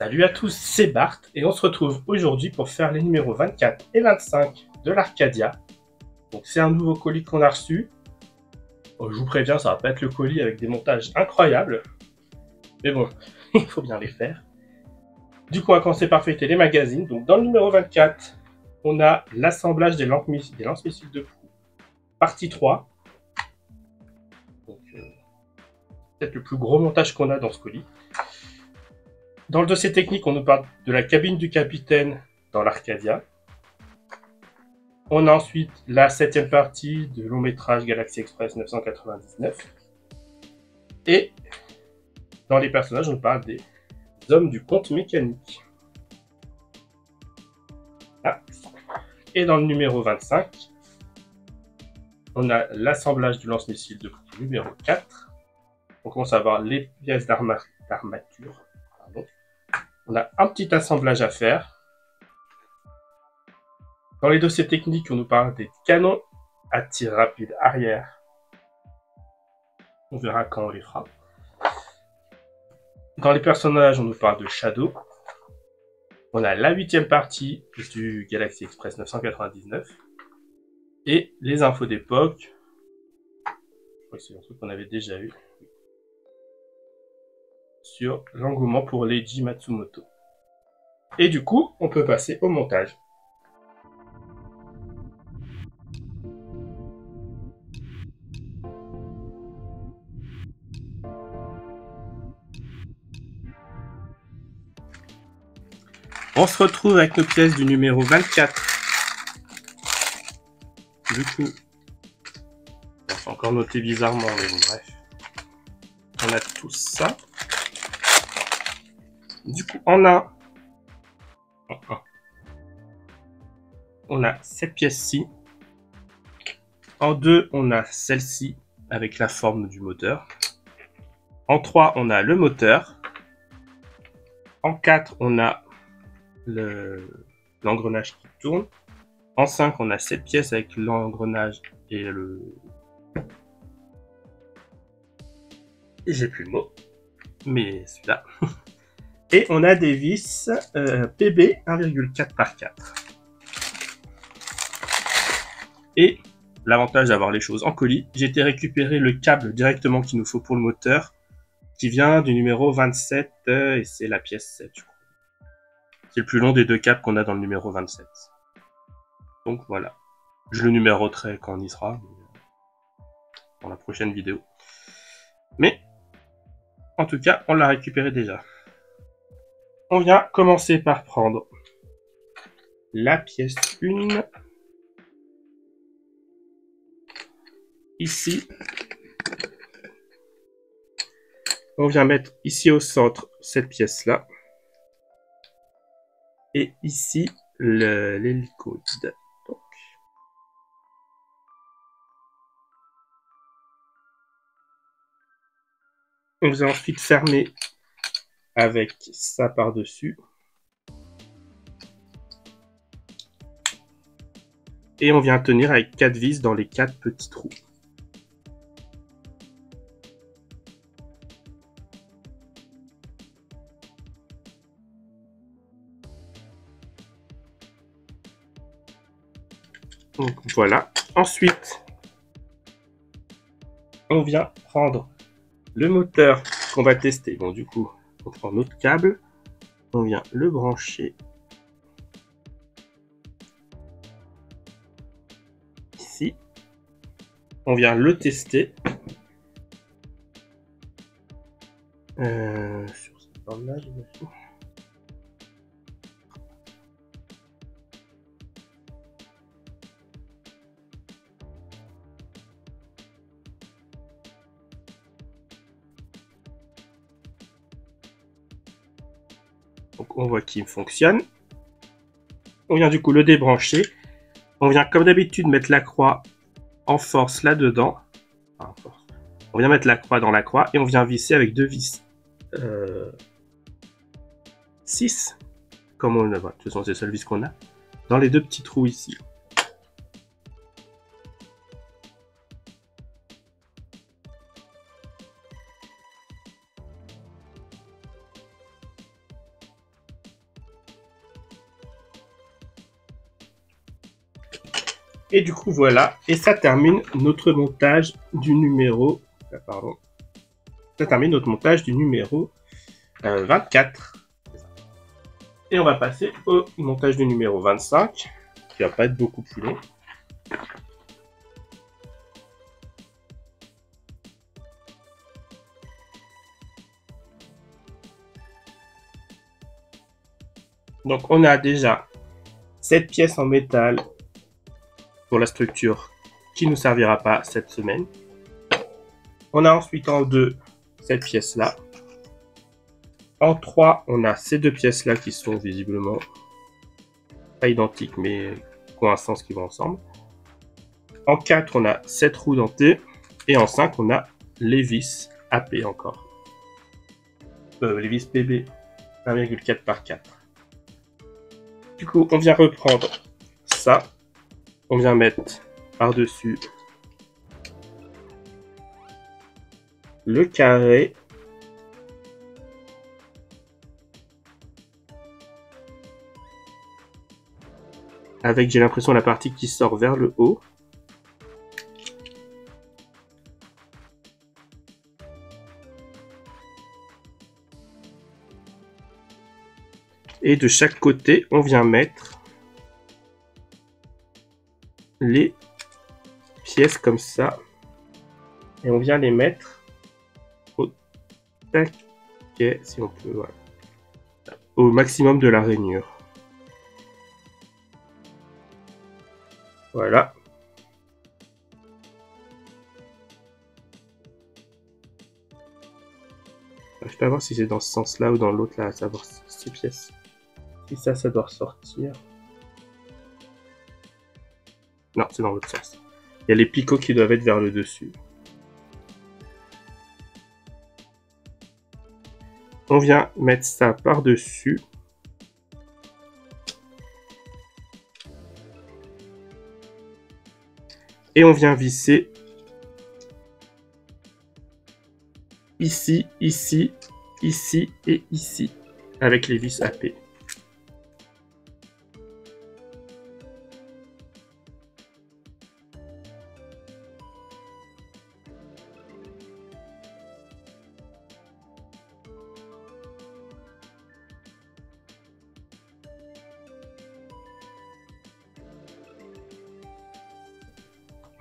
Salut à tous, c'est Bart et on se retrouve aujourd'hui pour faire les numéros 24 et 25 de l'Arcadia. Donc c'est un nouveau colis qu'on a reçu. Je vous préviens, ça va pas être le colis avec des montages incroyables. Mais bon, il faut bien les faire. Du coup, on va commencer par feuilleter les magazines. Donc dans le numéro 24, on a l'assemblage des lance-missiles de proue, partie 3. Donc peut-être le plus gros montage qu'on a dans ce colis. Dans le dossier technique, on nous parle de la cabine du capitaine dans l'Arcadia. On a ensuite la 7e partie de long métrage Galaxy Express 999. Et dans les personnages, on parle des hommes du conte mécanique. Ah. Et dans le numéro 25, on a l'assemblage du lance-missile de numéro 4. On commence à avoir les pièces d'armature. On a un petit assemblage à faire. Dans les dossiers techniques, on nous parle des canons à tir rapide arrière. On verra quand on les fera. Dans les personnages, on nous parle de Shadow. On a la 8e partie du Galaxy Express 999. Et les infos d'époque. Je crois que c'est un truc qu'on avait déjà eu. Sur l'engouement pour Leiji Matsumoto. Et du coup, on peut passer au montage. On se retrouve avec nos pièces du numéro 24. Du coup, c'est encore noté bizarrement, mais bon, bref. On a tout ça. Du coup, on a cette pièce-ci. En 2, on a celle-ci avec la forme du moteur. En 3, on a le moteur. En 4, on a l'engrenage qui tourne. En 5, on a cette pièce avec l'engrenage et le... J'ai plus le mot, mais celui-là. Et on a des vis PB 1,4 par 4. Et l'avantage d'avoir les choses en colis, j'ai été récupérer le câble directement qu'il nous faut pour le moteur, qui vient du numéro 27, et c'est la pièce 7, je crois. C'est le plus long des deux câbles qu'on a dans le numéro 27. Donc voilà. Je le numéroterai quand on y sera, dans la prochaine vidéo. Mais, en tout cas, on l'a récupéré déjà. On vient commencer par prendre la pièce 1. Ici. On vient mettre ici au centre cette pièce-là. Et ici, l'hélicoïde. On vient ensuite fermer avec ça par-dessus. Et on vient tenir avec 4 vis dans les 4 petits trous. Donc voilà. Ensuite, on vient prendre le moteur qu'on va tester. Bon, du coup, on prend notre câble. On vient le brancher ici. On vient le tester. Sur cette borne-là, j'imagine. Donc on voit qu'il fonctionne. On vient du coup le débrancher. On vient comme d'habitude mettre la croix en force là-dedans. On vient mettre la croix dans la croix et on vient visser avec 2 vis 6. Comme on le voit. De toute façon, c'est le seul vis qu'on a. Dans les 2 petits trous ici. Et du coup, voilà. Et ça termine notre montage du numéro... pardon. Ça termine notre montage du numéro 24. Et on va passer au montage du numéro 25, qui va pas être beaucoup plus long. Donc on a déjà cette pièce en métal pour la structure qui ne nous servira pas cette semaine. On a ensuite en 2 cette pièce là. En 3 on a ces deux pièces là qui sont visiblement pas identiques mais qui ont un sens qui vont ensemble. En 4 on a cette roue dentée. Et en 5 on a les vis AP encore. Les vis PB 1,4 par 4. Du coup, on vient reprendre ça. On vient mettre par-dessus le carré. Avec, j'ai l'impression, la partie qui sort vers le haut. Et de chaque côté, on vient mettre les pièces comme ça. Et on vient les mettre au taquet, si on peut, voilà, au maximum de la rainure. Voilà. Je vais pas voir si c'est dans ce sens-là ou dans l'autre, là, à savoir ces pièces. Et ça doit ressortir. Non, c'est dans l'autre sens. Il y a les picots qui doivent être vers le dessus. On vient mettre ça par-dessus. Et on vient visser ici, ici, ici et ici avec les vis AP.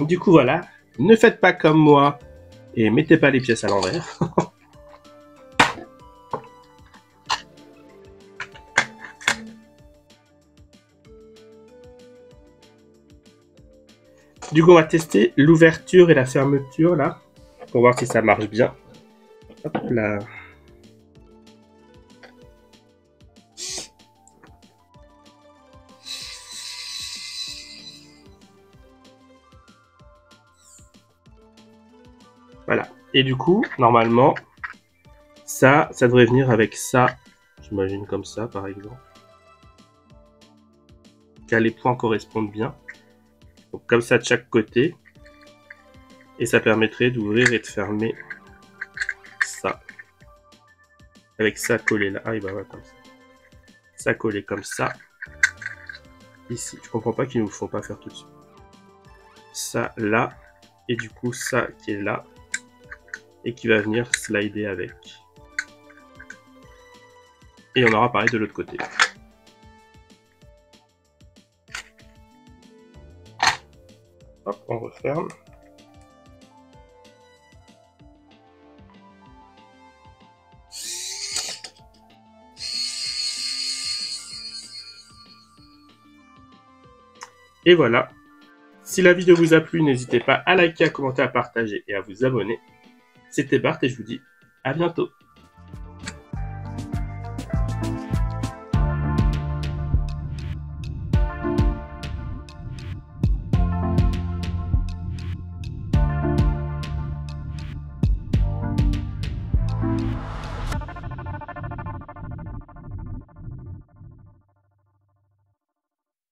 Du coup, voilà, ne faites pas comme moi et mettez pas les pièces à l'envers. Du coup, on va tester l'ouverture et la fermeture là, pour voir si ça marche bien. Hop là. Voilà. Et du coup, normalement, ça devrait venir avec ça. J'imagine comme ça, par exemple. Que les points correspondent bien. Donc comme ça de chaque côté. Et ça permettrait d'ouvrir et de fermer ça. Avec ça collé là. Ah, il va voir comme ça. Ça collé comme ça. Ici. Je comprends pas qu'ils ne nous font pas faire tout de suite. Ça là. Et du coup, ça qui est là. Et qui va venir slider avec. Et on aura pareil de l'autre côté. Hop, on referme. Et voilà. Si la vidéo vous a plu, n'hésitez pas à liker, à commenter, à partager et à vous abonner. C'était Bart et je vous dis à bientôt.